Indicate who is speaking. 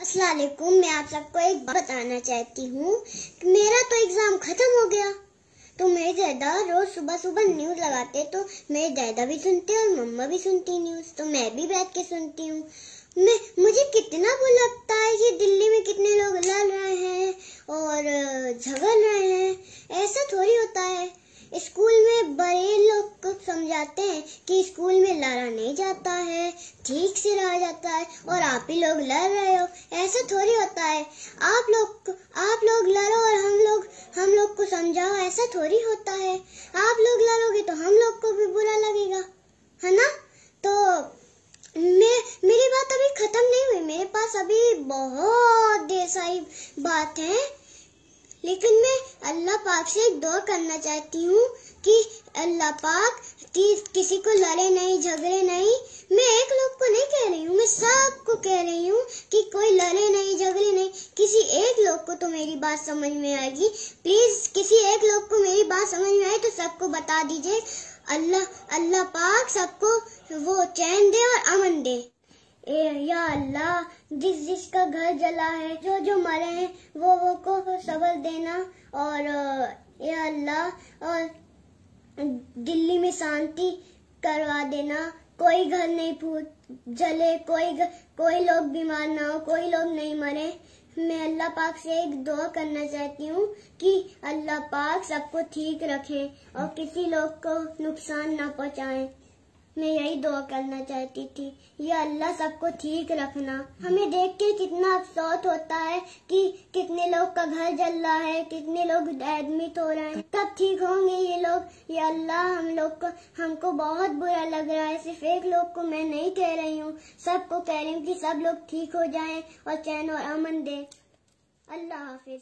Speaker 1: अस्सलाम वालेकुम। मैं आप सबको एक बात बताना चाहती हूँ कि मेरा तो एग्जाम खत्म हो गया। तो मेरे दादा रोज सुबह सुबह न्यूज लगाते, तो मेरे दादा भी सुनते और मम्मा भी सुनती न्यूज, तो मैं भी बैठ के सुनती हूँ। मुझे कितना वो लगता है कि दिल्ली में कितने लोग लड़ रहे हैं और झगड़ रहे हैं। ऐसा थोड़ी होता है। स्कूल में बड़े लोग को समझाते हैं कि स्कूल में लड़ा नहीं जाता है, ठीक से रहा जाता है, और आप ही लोग लड़ रहे हो। ऐसा थोड़ी होता है। आप लोग लड़ो और हम लोग को समझाओ, ऐसा थोड़ी होता है। आप लोग लड़ोगे तो हम लोग को भी बुरा लगेगा, है ना? तो मेरी बात अभी खत्म नहीं हुई। मेरे पास अभी बहुत ढेर सारी बात है, लेकिन मैं अल्लाह पाक से एक दुआ करना चाहती हूँ कि अल्लाह पाक किसी को लड़े नहीं, झगड़े नहीं। मैं एक लोग को नहीं कह रही हूँ, मैं सबको कह रही हूँ कि कोई लड़े नहीं, झगड़े नहीं। किसी एक लोग को तो मेरी बात समझ में आएगी। प्लीज किसी एक लोग को मेरी बात समझ में आए तो सबको बता दीजिए। अल्लाह पाक सबको वो चैन दे और अमन दे। या अल्लाह, जिसका घर जला है, जो मरे हैं, वो को सबर देना। और या अल्लाह, और दिल्ली में शांति करवा देना। कोई घर नहीं जले, कोई लोग बीमार ना हो, कोई लोग नहीं मरे। मैं अल्लाह पाक से एक दुआ करना चाहती हूँ कि अल्लाह पाक सबको ठीक रखे और किसी लोग को नुकसान ना पहुँचाए। मैं यही दुआ करना चाहती थी। या अल्लाह सबको ठीक रखना। हमें देख के कितना अफसोस होता है कि कितने लोग का घर जल रहा है, कितने लोग एडमिट हो रहे हैं। कब ठीक होंगे ये लोग? या अल्लाह, हमको बहुत बुरा लग रहा है। सिर्फ एक लोग को मैं नहीं कह रही हूँ, सबको कह रही हूँ कि सब लोग ठीक हो जाएं और चैन और अमन दे। अल्लाह हाफिज।